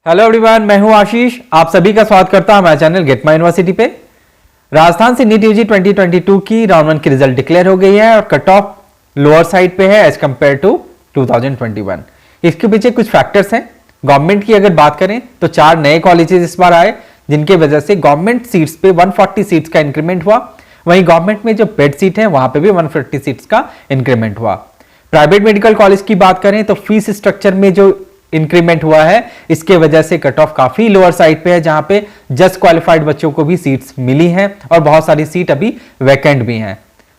Hello everyone, मैं हूं आशीष। आप सभी का स्वागत करता हूं हमारे चैनल गेट माई यूनिवर्सिटी पे। राजस्थान से नीट यूजी 2022 की राउंड 1 की रिजल्ट डिक्लेयर हो गई है और कट ऑफ लोअर साइड पे है एज कंपेयर टू 2021। इसके पीछे कुछ फैक्टर्स हैं। गवर्नमेंट की अगर बात करें तो 4 नए कॉलेजेस इस बार आए, जिनकी वजह से गवर्नमेंट सीट्स पे 140 सीट्स का इंक्रीमेंट हुआ। वहीं गवर्नमेंट में जो पेड सीट है वहां पे भी 150 सीट्स का इंक्रीमेंट हुआ। प्राइवेट मेडिकल कॉलेज की बात करें तो फीस स्ट्रक्चर में जो इंक्रीमेंट हुआ है, इसके वजह से कट ऑफ काफी लोअर साइड पे है, जहां पे जस्ट क्वालिफाइड बच्चों को भी सीट्स मिली हैं और बहुत सारी सीट अभी वैकेंट भी हैं।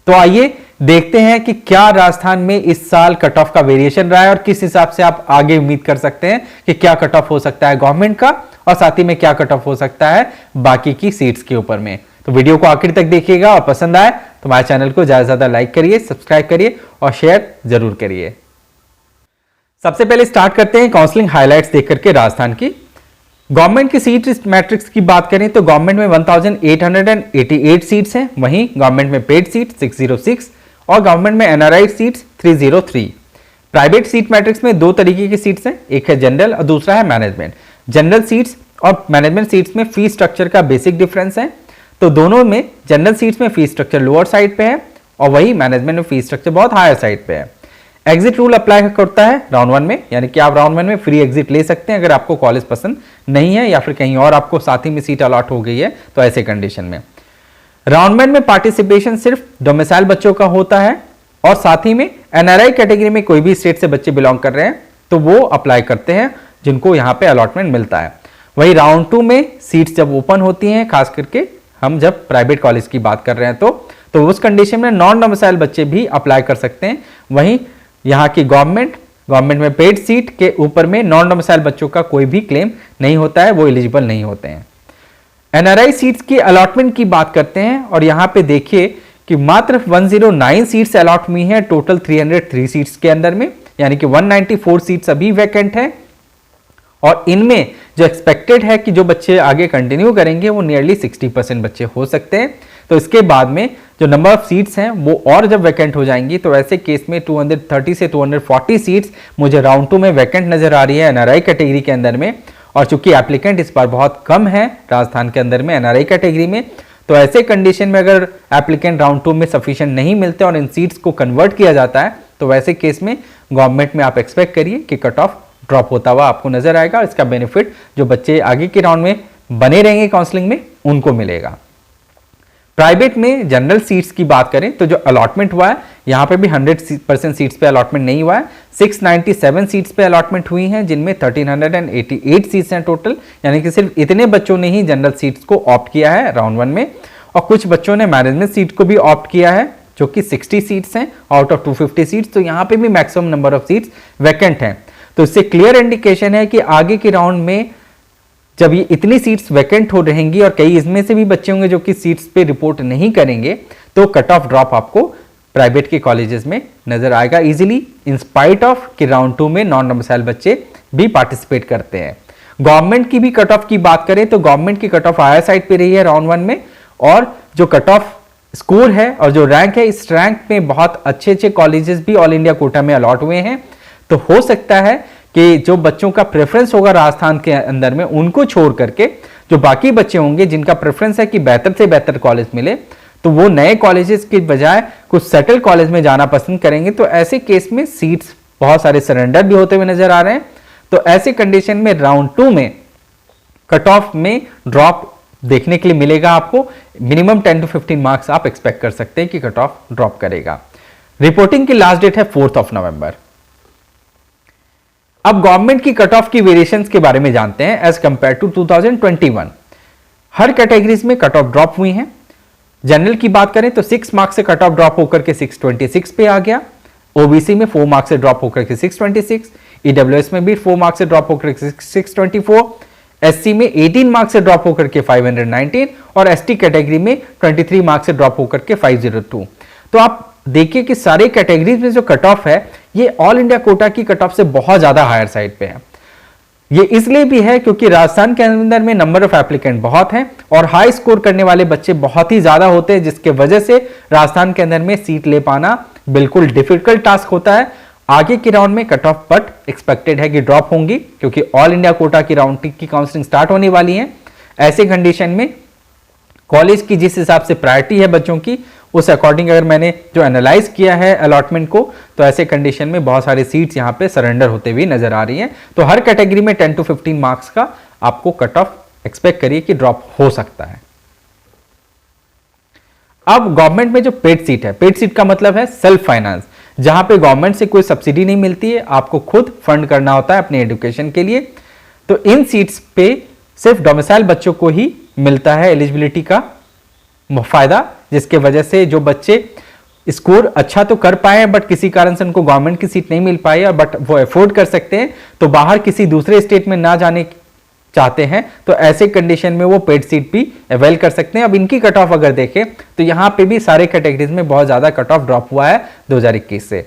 तो आइए देखते हैं कि क्या राजस्थान में इस साल कट ऑफ का वेरिएशन रहा है और किस हिसाब से आप आगे उम्मीद कर सकते हैं कि क्या कट ऑफ हो सकता है गवर्नमेंट का, और साथ ही में क्या कट ऑफ हो सकता है बाकी की सीट्स के ऊपर में। तो वीडियो को आखिर तक देखिएगा और पसंद आए तो हमारे चैनल को ज्यादा से ज्यादा लाइक करिए, सब्सक्राइब करिए और शेयर जरूर करिए। सबसे पहले स्टार्ट करते हैं काउंसलिंग हाइलाइट्स देख करके राजस्थान की। गवर्नमेंट की सीट मैट्रिक्स की बात करें तो गवर्नमेंट में 1888 सीट्स हैं, वहीं गवर्नमेंट में पेड सीट 606 और गवर्नमेंट में NRI seats 303। Private seat matrix में 2 तरीके की सीट्स हैं, एक है जनरल और दूसरा है मैनेजमेंट। जनरल सीट्स और मैनेजमेंट सीट्स में फीस स्ट्रक्चर का बेसिक डिफरेंस है, तो दोनों में जनरल सीट्स में फीस स्ट्रक्चर लोअर साइड पे है और वही मैनेजमेंट में फीस स्ट्रक्चर बहुत हायर साइड पे है। एग्जिट रूल अप्लाई करता है राउंड 1 में, यानी कि आप राउंड 1 में फ्री एग्जिट ले सकते हैं अगर आपको कॉलेज पसंद नहीं है या फिर कहीं और आपको साथ ही में सीट अलॉट हो गई है तो ऐसे कंडीशन में। राउंड 1 में पार्टिसिपेशन सिर्फ डोमिसाइल बच्चों का होता है और साथ ही में एनआरआई कैटेगरी में कोई भी स्टेट से बच्चे बिलोंग कर रहे हैं तो वो अप्लाई करते हैं, जिनको यहाँ पे अलॉटमेंट मिलता है। वही राउंड 2 में सीट्स जब ओपन होती हैं, खास करके हम जब प्राइवेट कॉलेज की बात कर रहे हैं तो उस कंडीशन में नॉन डोमिसाइल बच्चे भी अप्लाई कर सकते हैं। वहीं यहाँ की गवर्नमेंट में पेड सीट के ऊपर में नॉन डोमिसाइल बच्चों का कोई भी क्लेम नहीं होता है, वो एलिजिबल नहीं होते हैं। एनआरआई सीट्स की अलॉटमेंट की बात करते हैं और यहाँ पे देखिए कि मात्र 109 सीट्स अलॉट हुई हैं टोटल 303 सीट्स के अंदर में, यानी कि 194 सीट्स अभी वैकेंट है और इनमें जो एक्सपेक्टेड है कि जो बच्चे आगे कंटिन्यू करेंगे वो नियरली 60% बच्चे हो सकते हैं। तो इसके बाद में जो नंबर ऑफ सीट्स हैं वो और जब वैकेंट हो जाएंगी तो ऐसे केस में 230 से 240 सीट्स मुझे राउंड 2 में वैकेंट नजर आ रही है एनआरआई कैटेगरी के अंदर में। और चूंकि एप्लीकेंट इस बार बहुत कम है राजस्थान के अंदर में एनआरआई कैटेगरी में, तो ऐसे कंडीशन में अगर एप्लीकेंट राउंड 2 में सफिशिएंट नहीं मिलते और इन सीट्स को कन्वर्ट किया जाता है तो वैसे केस में गवर्नमेंट में आप एक्सपेक्ट करिए कि कट ऑफ ड्रॉप होता हुआ आपको नजर आएगा। इसका बेनिफिट जो बच्चे आगे के राउंड में बने रहेंगे काउंसलिंग में उनको मिलेगा। प्राइवेट में जनरल सीट्स की बात करें तो जो अलॉटमेंट हुआ है यहां पे भी 100% सीट्स पे अलॉटमेंट नहीं हुआ है। 697 सीट्स पे अलॉटमेंट हुई हैं, जिनमें 1388 सीट्स हैं टोटल, यानी कि सिर्फ इतने बच्चों ने ही जनरल सीट्स को ऑप्ट किया है राउंड 1 में और कुछ बच्चों ने मैनेजमेंट सीट को भी ऑप्ट किया है जो कि 60 सीट्स हैं आउट ऑफ 250 सीट्स। तो यहाँ पे भी maximum number of seats vacant हैं। तो इससे क्लियर इंडिकेशन है कि आगे के राउंड में जब ये इतनी सीट्स वैकेंट हो रहेंगी और कई इसमें से भी बच्चे होंगे जो कि सीट्स पे रिपोर्ट नहीं करेंगे, तो कट ऑफ ड्रॉप आपको प्राइवेट के कॉलेजेस में नजर आएगा इजीली, इन स्पाइट ऑफ कि राउंड 2 में नॉन डोमिसाइल बच्चे भी पार्टिसिपेट करते हैं। गवर्नमेंट की भी कट ऑफ की बात करें तो गवर्नमेंट की कट ऑफ हायर साइड पे रही है राउंड 1 में, और जो कट ऑफ स्कोर है और जो रैंक है, इस रैंक में बहुत अच्छे कॉलेजेस भी ऑल इंडिया कोटा में अलॉट हुए हैं। तो हो सकता है कि जो बच्चों का प्रेफरेंस होगा राजस्थान के अंदर में, उनको छोड़ करके जो बाकी बच्चे होंगे जिनका प्रेफरेंस है कि बेहतर से बेहतर कॉलेज मिले, तो वो नए कॉलेजेस के बजाय कुछ सेटल कॉलेज में जाना पसंद करेंगे। तो ऐसे केस में सीट्स बहुत सारे सरेंडर भी होते हुए नजर आ रहे हैं। तो ऐसे कंडीशन में राउंड 2 में कट ऑफ में ड्रॉप देखने के लिए मिलेगा आपको। मिनिमम 10 to 15 मार्क्स आप एक्सपेक्ट कर सकते हैं कि कट ऑफ ड्रॉप करेगा। रिपोर्टिंग की लास्ट डेट है 4 नवंबर। अब गवर्नमेंट की कट ऑफ की वेरिएशंस के बारे में जानते हैं एज कंपेयर टू 2021। हर कैटेगरीज में कट ऑफ ड्रॉप हुई हैं। जनरल की बात करें तो 6 मार्क्स से कट ऑफ ड्रॉप होकर के 626 पे आ गया। ओबीसी में 4 मार्क्स से ड्रॉप होकर के 626, ईडब्ल्यूएस में भी 4 मार्क्स से ड्रॉप होकर के 624, एससी में 18 मार्क्स से ड्रॉप होकर के 519 और एसटी कैटेगरी में 23 मार्क्स से ड्रॉप होकर के 502। तो आप देखिए कि सारे कैटेगरीज में जो कट ऑफ है ये ऑल इंडिया कोटा की कट ऑफ से बहुत ज्यादा हायर साइड पे है। ये इसलिए भी है क्योंकि राजस्थान के अंदर में नंबर ऑफ एप्लीकेंट बहुत हैं और हाई स्कोर करने वाले बच्चे बहुत ही ज्यादा होते हैं, जिसके वजह से राजस्थान के अंदर में सीट ले पाना बिल्कुल डिफिकल्ट टास्क होता है। आगे के राउंड में कट ऑफ बट एक्सपेक्टेड है कि ड्रॉप होंगी, क्योंकि ऑल इंडिया कोटा की राउंड की काउंसलिंग स्टार्ट होने वाली है। ऐसे कंडीशन में कॉलेज की जिस हिसाब से प्रायोरिटी है बच्चों की, उस अकॉर्डिंग अगर मैंने जो एनालाइज किया है अलॉटमेंट को, तो ऐसे कंडीशन में बहुत सारे सीट्स यहां पे सरेंडर होते हुए नजर आ रही हैं। तो हर कैटेगरी में 10 to 15 मार्क्स का आपको कट ऑफ एक्सपेक्ट करिए कि ड्रॉप हो सकता है। अब गवर्नमेंट में जो पेड सीट है, पेड सीट का मतलब है सेल्फ फाइनेंस, जहां पे गवर्नमेंट से कोई सब्सिडी नहीं मिलती है, आपको खुद फंड करना होता है अपने एजुकेशन के लिए। तो इन सीट्स पे सिर्फ डोमिसाइल बच्चों को ही मिलता है एलिजिबिलिटी का फायदा, जिसके वजह से जो बच्चे स्कोर अच्छा तो कर पाए बट किसी कारण से उनको गवर्नमेंट की सीट नहीं मिल पाई और बट वो अफोर्ड कर सकते हैं, तो बाहर किसी दूसरे स्टेट में ना जाने चाहते हैं, तो ऐसे कंडीशन में वो पेड सीट भी अवेल कर सकते हैं। अब इनकी कट ऑफ अगर देखें तो यहां पे भी सारे कैटेगरीज में बहुत ज्यादा कट ऑफ ड्रॉप हुआ है 2021 से।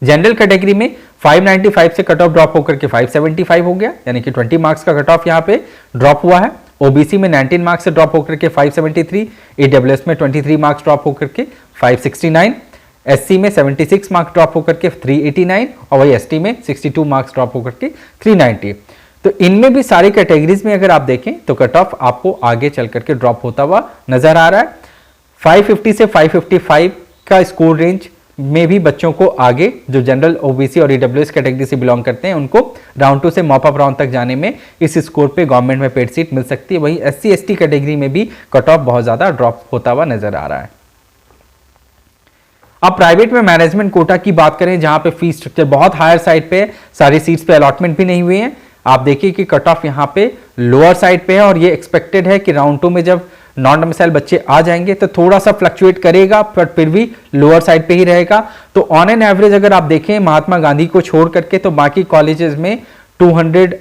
जनरल कैटेगरी में 595 से कट ऑफ ड्रॉप होकर के 575 हो गया, यानी कि 20 मार्क्स का कट ऑफ यहां पे ड्रॉप हुआ है। ओबीसी में 19 मार्क्स से ड्रॉप होकर के 573, ईडब्ल्यूएस में 23 मार्क्स ड्रॉप होकर के 569, एससी में 76 मार्क्स ड्रॉप होकर के 389 और वही एसटी में 62 मार्क्स ड्रॉप होकर के 390। तो इनमें भी सारी कैटेगरीज में अगर आप देखें तो कट ऑफ आपको आगे चल करके ड्रॉप होता हुआ नजर आ रहा है। 550 से 555 का स्कोर रेंज में भी बच्चों को आगे जो जनरल ओबीसी और ईडब्ल्यूएस कैटेगरी से बिलोंग करते हैं उनको राउंड 2 से मॉप अप राउंड तक जाने में इस स्कोर पे गवर्नमेंट में पेड सीट मिल सकती है। वहीं एससी एसटी कैटेगरी में भी कट ऑफ बहुत ज्यादा ड्रॉप होता हुआ नजर आ रहा है। अब प्राइवेट में मैनेजमेंट कोटा की बात करें, जहां पे फीस स्ट्रक्चर बहुत हायर साइड पे है, सारी सीट्स पे अलॉटमेंट भी नहीं हुए हैं। आप देखिए कि कट ऑफ यहां पे लोअर साइड पे है और ये एक्सपेक्टेड है कि राउंड 2 में जब नॉन डोमिसाइल बच्चे आ जाएंगे तो थोड़ा सा फ्लक्चुएट करेगा, पर फिर भी लोअर साइड पे ही रहेगा। तो ऑन एन एवरेज अगर आप देखें महात्मा गांधी को छोड़ करके, तो बाकी कॉलेजेस में 200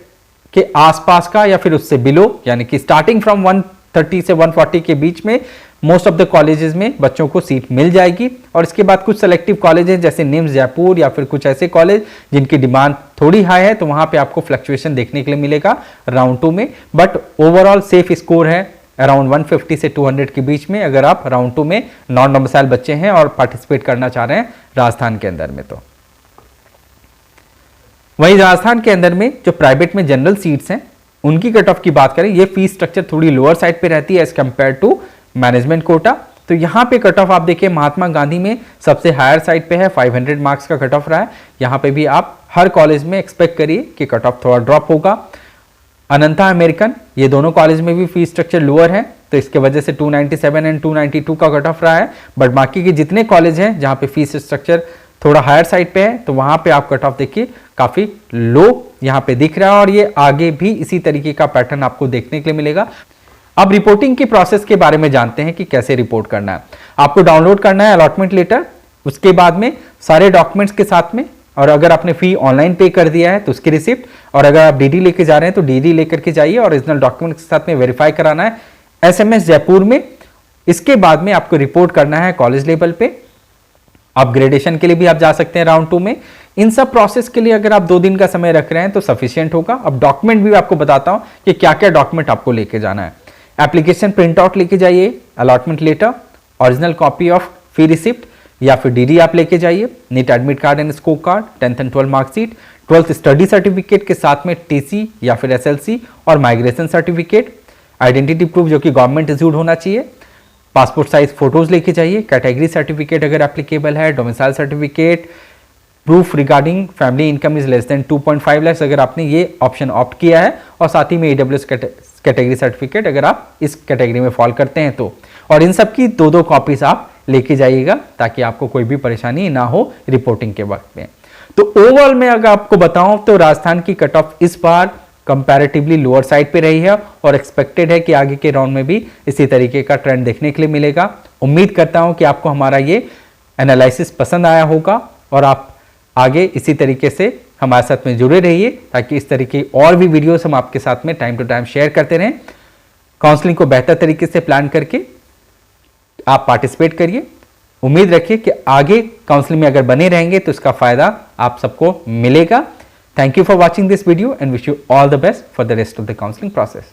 के आसपास का या फिर उससे बिलो, यानी कि स्टार्टिंग फ्रॉम 130 से 140 के बीच में मोस्ट ऑफ द कॉलेजेस में बच्चों को सीट मिल जाएगी। और इसके बाद कुछ सेलेक्टिव कॉलेज हैं जैसे निम्स जयपुर या फिर कुछ ऐसे कॉलेज जिनकी डिमांड थोड़ी हाई है, तो वहां पे आपको फ्लक्चुएशन देखने के लिए मिलेगा राउंड 2 में। बट ओवरऑल सेफ स्कोर है अराउंड 150 से 200 के बीच में, अगर आप राउंड 2 में नॉन डोमिसाइल बच्चे हैं और पार्टिसिपेट करना चाह रहे हैं राजस्थान के अंदर में। तो वहीं राजस्थान के अंदर में जो प्राइवेट में जनरल सीट्स हैं उनकी कट ऑफ की बात करें, ये फीस स्ट्रक्चर थोड़ी लोअर साइड पे रहती है as compare to management quota. तो यहां पे कट ऑफ आप देखिए महात्मा गांधी में सबसे हायर साइड पे है, 500 मार्क्स का कट ऑफ रहा है। यहां पे भी आप हर कॉलेज में एक्सपेक्ट करिए कि कट ऑफ थोड़ा ड्रॉप होगा। अनंता अमेरिकन, ये दोनों कॉलेज में भी फीस स्ट्रक्चर लोअर है, तो इसके वजह से 297 एंड 292 का कट ऑफ रहा है। बट बाकी के जितने कॉलेज हैं जहां पे फीस स्ट्रक्चर थोड़ा हायर साइड पे है, तो वहां पे आप कट ऑफ देखिए काफी लो यहां पे दिख रहा है और ये आगे भी इसी तरीके का पैटर्न आपको देखने के लिए मिलेगा। अब रिपोर्टिंग की प्रोसेस के बारे में जानते हैं कि कैसे रिपोर्ट करना है। आपको डाउनलोड करना है अलॉटमेंट लेटर, उसके बाद में सारे डॉक्यूमेंट्स के साथ में, और अगर आपने फी ऑनलाइन पे कर दिया है तो उसकी रिसिप्ट, और अगर आप डीडी लेके जा रहे हैं तो डीडी लेकर के जाइए और ओरिजिनल डॉक्यूमेंट्स के साथ में वेरीफाई कराना है एसएमएस जयपुर में। इसके बाद में आपको रिपोर्ट करना है कॉलेज लेवल पे। अपग्रेडेशन के लिए भी आप जा सकते हैं राउंड 2 में। इन सब प्रोसेस के लिए अगर आप 2 दिन का समय रख रहे हैं तो सफिशियंट होगा। अब डॉक्यूमेंट भी आपको बताता हूं कि क्या क्या डॉक्यूमेंट आपको लेके जाना है। एप्लीकेशन प्रिंट आउट लेके जाइए, allotment letter, original copy of fee receipt या फिर डीडी आप लेके जाइए, NEET admit card and score card, 10th and 12th marksheet, 12th study certificate के साथ में टीसी या फिर एसएलसी और माइग्रेशन सर्टिफिकेट, आइडेंटिटी प्रूफ जो कि गवर्नमेंट इश्यूड होना चाहिए, पासपोर्ट साइज फोटोज लेके जाइए, कैटेगरी सर्टिफिकेट अगर एप्लीकेबल है, domicile certificate, proof regarding family income is less than 2.5 lakh अगर आपने ये ऑप्शन ऑप्ट किया है, और साथ ही में ईडब्ल्यूएस कैटेगरी सर्टिफिकेट अगर आप इस कैटेगरी में फॉल करते हैं तो। और इन सब की 2-2 कॉपीज आप लेके जाइएगा ताकि आपको कोई भी परेशानी ना हो रिपोर्टिंग के वक्त में। तो ओवरऑल में अगर आपको बताऊं तो राजस्थान की कट ऑफ इस बार कंपैरेटिवली लोअर साइड पे रही है और एक्सपेक्टेड है कि आगे के राउंड में भी इसी तरीके का ट्रेंड देखने के लिए मिलेगा। उम्मीद करता हूं कि आपको हमारा ये एनालिसिस पसंद आया होगा और आप आगे इसी तरीके से हमारे साथ में जुड़े रहिए ताकि इस तरीके और भी वीडियोस हम आपके साथ में टाइम टू टाइम शेयर करते रहें। काउंसलिंग को बेहतर तरीके से प्लान करके आप पार्टिसिपेट करिए। उम्मीद रखिए कि आगे काउंसलिंग में अगर बने रहेंगे तो इसका फायदा आप सबको मिलेगा। Thank you for watching this video and wish you all the best for the rest of the counselling process.